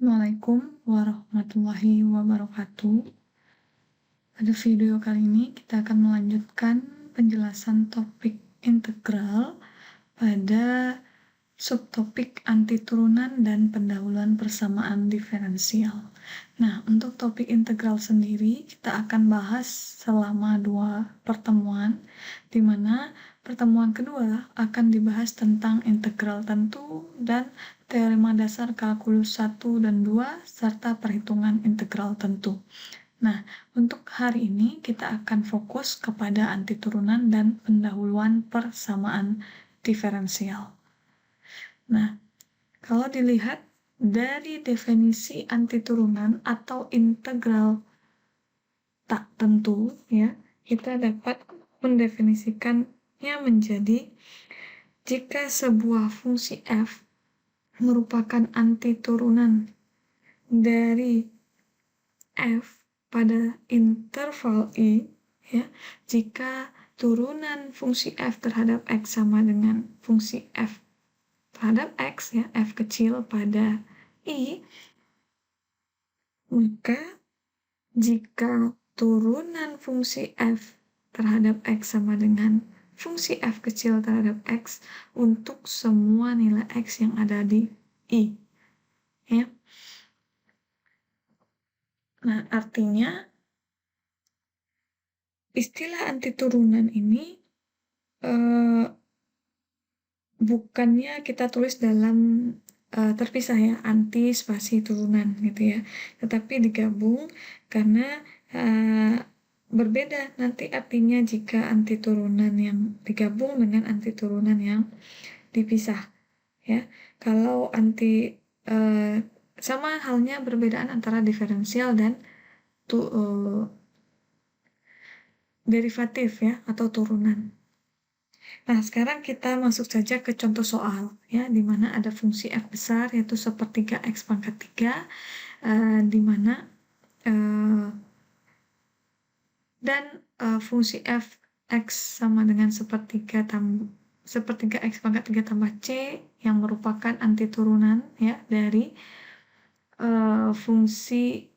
Assalamualaikum warahmatullahi wabarakatuh. Pada video kali ini kita akan melanjutkan penjelasan topik integral pada subtopik antiturunan dan pendahuluan persamaan diferensial. Nah, untuk topik integral sendiri kita akan bahas selama 2 pertemuan, di mana pertemuan kedua akan dibahas tentang integral tentu dan teorema dasar kalkulus 1 dan 2 serta perhitungan integral tentu. Nah, untuk hari ini kita akan fokus kepada antiturunan dan pendahuluan persamaan diferensial. Nah, kalau dilihat dari definisi antiturunan atau integral tak tentu, ya, kita dapat mendefinisikannya menjadi jika sebuah fungsi f merupakan antiturunan dari f pada interval i, ya, jika turunan fungsi f terhadap x sama dengan fungsi f terhadap x, ya, f kecil pada i, maka jika turunan fungsi f terhadap x sama dengan fungsi f kecil terhadap x untuk semua nilai x yang ada di i, ya. Nah, artinya istilah antiturunan ini bukannya kita tulis dalam terpisah, ya, anti spasi turunan gitu, ya, tetapi digabung karena berbeda nanti artinya jika antiturunan yang digabung dengan antiturunan yang dipisah, ya. Kalau sama halnya perbedaan antara diferensial dan derivatif, ya, atau turunan. Nah, sekarang kita masuk saja ke contoh soal, ya, di mana ada fungsi f besar yaitu sepertiga x pangkat 3, di mana dan fungsi f x sama dengan sepertiga x pangkat 3 tambah c yang merupakan antiturunan, ya, dari fungsi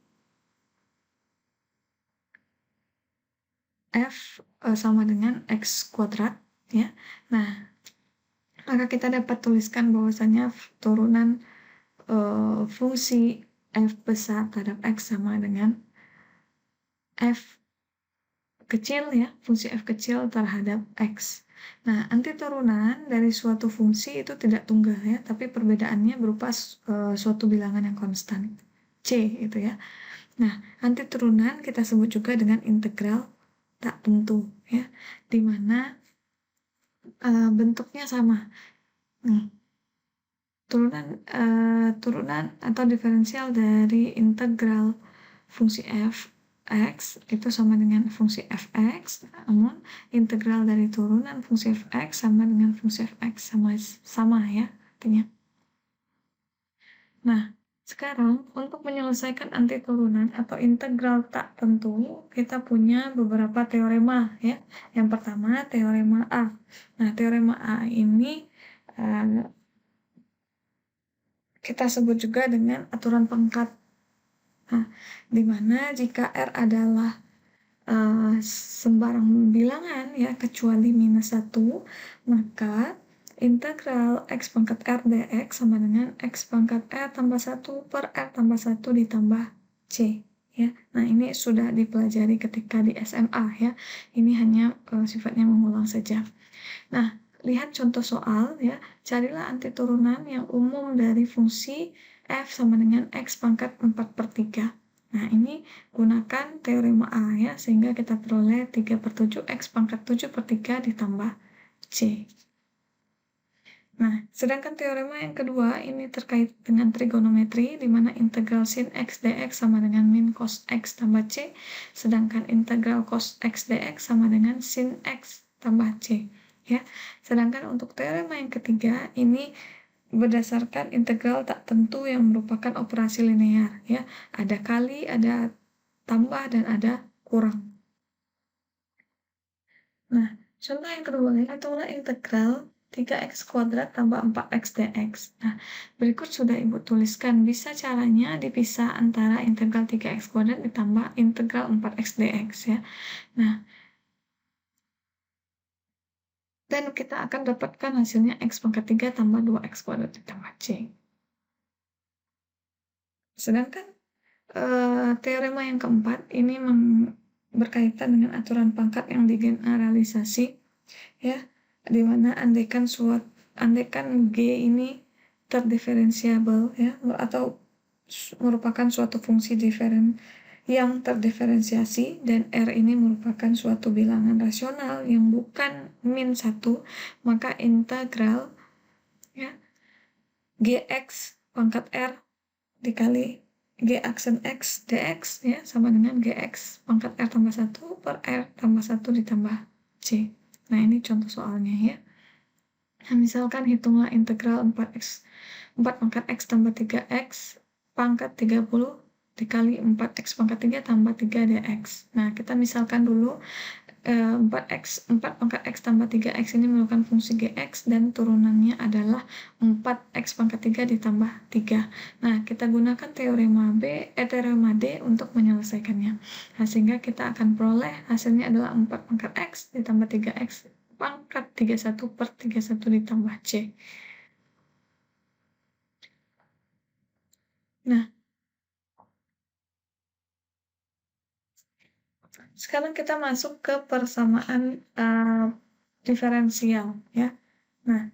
f sama dengan x kuadrat, ya. Nah, maka kita dapat tuliskan bahwasanya turunan fungsi f besar terhadap x sama dengan f kecil, ya, fungsi f kecil terhadap x. Nah, antiturunan dari suatu fungsi itu tidak tunggal, ya, tapi perbedaannya berupa suatu bilangan yang konstan, c, itu, ya. Nah, antiturunan kita sebut juga dengan integral tak tentu, ya, di mana bentuknya sama. Turunan atau diferensial dari integral fungsi f x itu sama dengan fungsi fx, namun integral dari turunan fungsi fx sama dengan fungsi fx sama, ya, artinya. Nah, sekarang untuk menyelesaikan antiturunan atau integral tak tentu, kita punya beberapa teorema, ya. Yang pertama, teorema A. Nah, teorema A ini kita sebut juga dengan aturan pangkat. Nah, di mana jika R adalah sembarang bilangan, ya, kecuali minus 1, maka integral x pangkat R dx sama dengan x pangkat R tambah 1 per R tambah 1 ditambah C, ya. Nah, ini sudah dipelajari ketika di SMA, ya. Ini hanya sifatnya mengulang saja. Nah, lihat contoh soal, ya. Carilah antiturunan yang umum dari fungsi f sama dengan x pangkat 4/3. Nah, ini gunakan teorema A, ya, sehingga kita peroleh 3/7 x pangkat 7/3 ditambah c. Nah, sedangkan teorema yang kedua ini terkait dengan trigonometri, di mana integral sin x dx sama dengan min cos x tambah c, sedangkan integral cos x dx sama dengan sin x tambah c, ya. Sedangkan untuk teorema yang ketiga ini berdasarkan integral tak tentu yang merupakan operasi linear, ya. Ada kali, ada tambah, dan ada kurang. Nah, contoh yang kedua, itulah integral 3x kuadrat tambah 4x dx. Nah, berikut sudah Ibu tuliskan. Bisa caranya dipisah antara integral 3x kuadrat ditambah integral 4x dx ya. Nah, dan kita akan dapatkan hasilnya x pangkat 3 tambah 2x kuadrat ditambah c. Sedangkan teorema yang keempat ini berkaitan dengan aturan pangkat yang digeneralisasi ya, di mana andaikan G ini terdiferensiabel ya, atau merupakan suatu fungsi yang terdiferensiasi dan R ini merupakan suatu bilangan rasional yang bukan min 1, maka integral ya Gx pangkat R dikali G aksen X dx ya sama dengan Gx pangkat R tambah 1 per R tambah 1 ditambah C. Nah, ini contoh soalnya ya. Nah, misalkan hitunglah integral 4 pangkat X tambah 3X pangkat 30 dikali 4X pangkat 3 tambah 3 dx. Nah, kita misalkan dulu 4 pangkat X tambah 3X ini merupakan fungsi Gx dan turunannya adalah 4X pangkat 3 ditambah 3. Nah, kita gunakan teorema D untuk menyelesaikannya. Nah, sehingga kita akan peroleh hasilnya adalah 4 pangkat X ditambah 3X pangkat 31 per 31 ditambah C. Nah, sekarang kita masuk ke persamaan diferensial ya. Nah,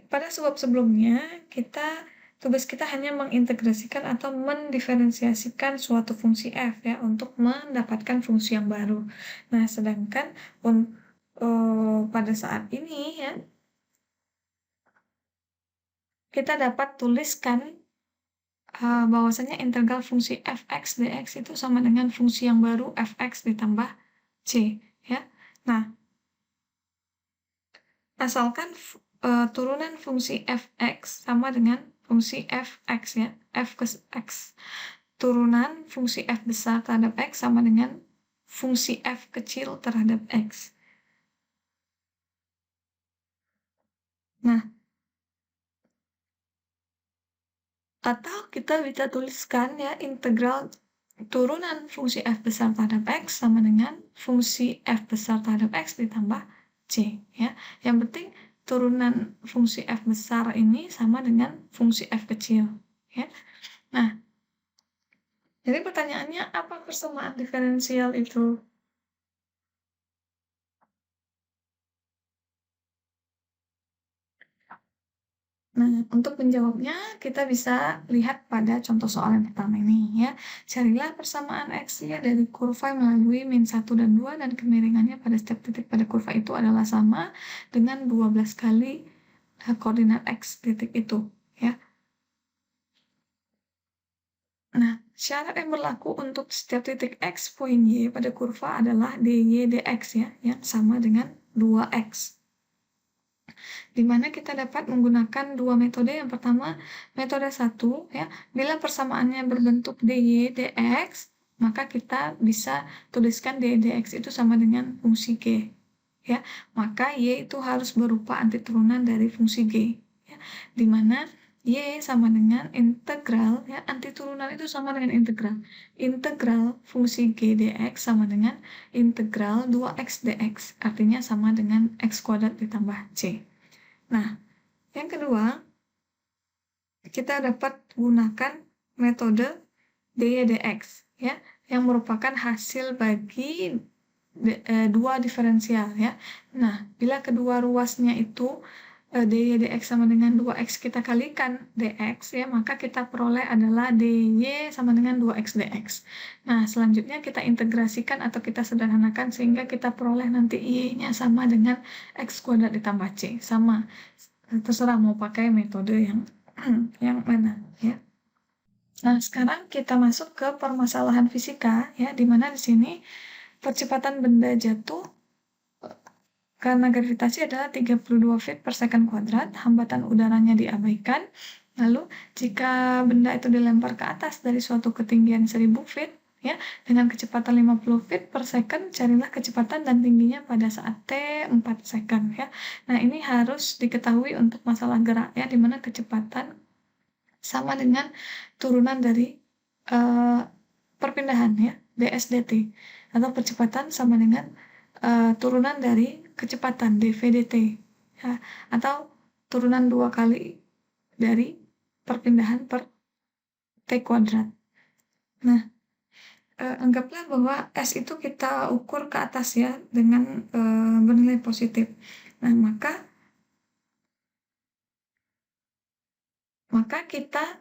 pada sebab sebelumnya tugas kita hanya mengintegrasikan atau mendiferensiasikan suatu fungsi f ya untuk mendapatkan fungsi yang baru. Nah, sedangkan pada saat ini ya kita dapat tuliskan bahwasanya integral fungsi fx dx itu sama dengan fungsi yang baru fx ditambah c ya. Nah, asalkan turunan fungsi fx sama dengan fungsi fx ya, f ke x. Turunan fungsi f besar terhadap x sama dengan fungsi f kecil terhadap x. Nah, atau kita bisa tuliskan ya integral turunan fungsi f besar terhadap x sama dengan fungsi f besar terhadap x ditambah c ya. Yang penting turunan fungsi f besar ini sama dengan fungsi f kecil ya. Nah, jadi pertanyaannya apa persamaan diferensial itu? Nah, untuk menjawabnya kita bisa lihat pada contoh soal yang pertama ini ya. Carilah persamaan x-nya dari kurva melalui min 1 dan 2 dan kemiringannya pada setiap titik pada kurva itu adalah sama dengan 12 kali koordinat x titik itu ya. Nah, syarat yang berlaku untuk setiap titik x poin y pada kurva adalah dy dx ya, yang sama dengan 2x. Di mana kita dapat menggunakan dua metode. Yang pertama, metode 1 ya. Bila persamaannya berbentuk dy dx, maka kita bisa tuliskan dy dx itu sama dengan fungsi g ya. Maka y itu harus berupa antiturunan dari fungsi g ya. Di mana y sama dengan integral ya, antiturunan itu sama dengan integral fungsi g dx sama dengan integral 2x dx, artinya sama dengan x kuadrat ditambah c. Nah, yang kedua, kita dapat gunakan metode dy dx ya, yang merupakan hasil bagi dua diferensial ya. Nah, bila kedua ruasnya itu dy dx sama dengan 2x kita kalikan dx ya, maka kita peroleh adalah dy sama dengan 2x dx. Nah, selanjutnya kita integrasikan atau kita sederhanakan sehingga kita peroleh nanti y-nya sama dengan x kuadrat ditambah c. Sama, terserah mau pakai metode yang mana ya. Nah, sekarang kita masuk ke permasalahan fisika ya, di mana di sini percepatan benda jatuh karena gravitasi adalah 32 feet per second kuadrat, hambatan udaranya diabaikan. Lalu, jika benda itu dilempar ke atas dari suatu ketinggian 1000 feet, ya. Dengan kecepatan 50 feet per second, carilah kecepatan dan tingginya pada saat T 4 second ya. Nah, ini harus diketahui untuk masalah gerak ya, di mana kecepatan sama dengan turunan dari perpindahan ya, dsdt, atau percepatan sama dengan turunan dari kecepatan dvdt ya, atau turunan 2 kali dari perpindahan per t kuadrat. Nah, anggaplah bahwa S itu kita ukur ke atas ya dengan bernilai positif. Nah, maka kita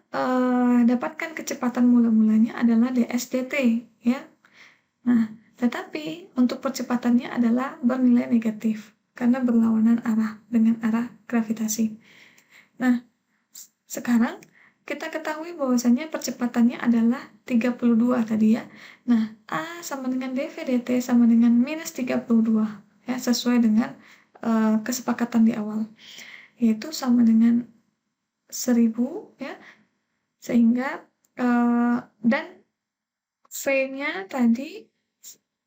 dapatkan kecepatan mula-mulanya adalah dsdt ya. Nah, tetapi untuk percepatannya adalah bernilai negatif karena berlawanan arah dengan arah gravitasi. Nah, sekarang kita ketahui bahwasannya percepatannya adalah 32 tadi ya. Nah, A sama dengan dv dt sama dengan minus 32 ya, sesuai dengan kesepakatan di awal, yaitu sama dengan 1000 ya, sehingga dan V-nya tadi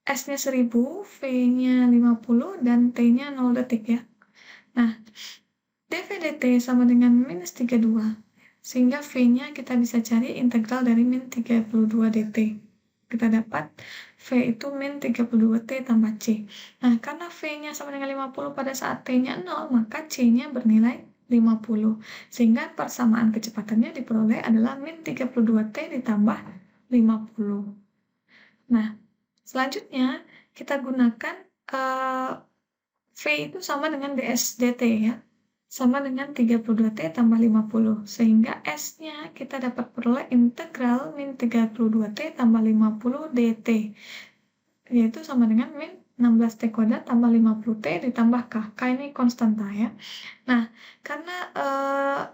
S-nya 1000, V-nya 50, dan T-nya 0 detik ya. Nah, dv dt sama dengan minus 32, sehingga V-nya kita bisa cari integral dari min 32 dt. Kita dapat V itu min 32 T tambah C. Nah, karena V-nya sama dengan 50 pada saat T-nya 0, maka C-nya bernilai 50. Sehingga persamaan kecepatannya diperoleh adalah min 32 T ditambah 50. Nah, selanjutnya kita gunakan V itu sama dengan dsdt ya, sama dengan 32 T tambah 50, sehingga S-nya kita dapat peroleh integral min 32 T tambah 50 dt, yaitu sama dengan min 16 T kuadrat tambah 50 T ditambah K. K ini konstanta ya. Nah, karena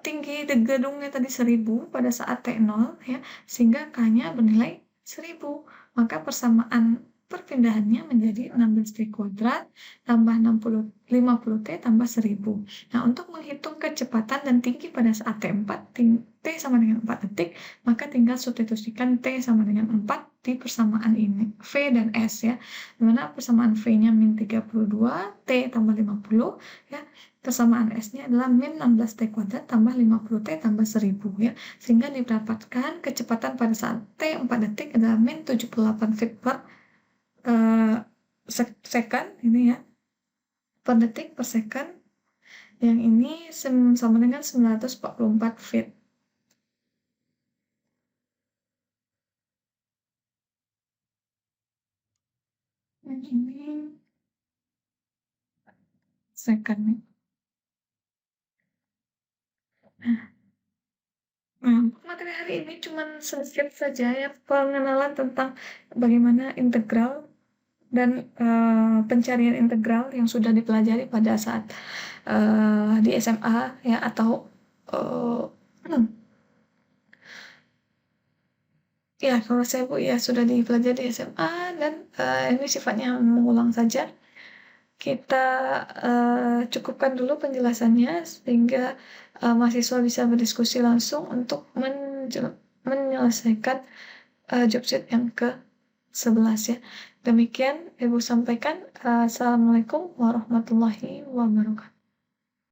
tinggi gedungnya tadi 1000 pada saat T0 ya, sehingga K-nya bernilai 1000. Maka persamaan perpindahannya menjadi 16 T kuadrat tambah 50 T tambah 1000. Nah, untuk menghitung kecepatan dan tinggi pada saat T4, T sama dengan 4 detik, maka tinggal substitusikan T sama dengan 4 di persamaan ini, V dan S ya. Dimana persamaan V-nya min 32, T tambah 50 ya. Persamaan S-nya adalah min 16 T kuadrat tambah 50 T tambah 1000 ya. Sehingga didapatkan kecepatan pada saat T 4 detik adalah min 78 feet per second ini ya, per detik per second. Yang ini sama dengan 944 feet. Yang ini second. Nah, materi hari ini cuma sedikit saja ya pengenalan tentang bagaimana integral dan pencarian integral yang sudah dipelajari pada saat di SMA ya, atau ya kalau saya Bu ya sudah dipelajari di SMA, dan ini sifatnya mengulang saja. Kita cukupkan dulu penjelasannya sehingga mahasiswa bisa berdiskusi langsung untuk menyelesaikan job sheet yang ke-11 ya. Demikian Ibu sampaikan. Assalamualaikum warahmatullahi wabarakatuh.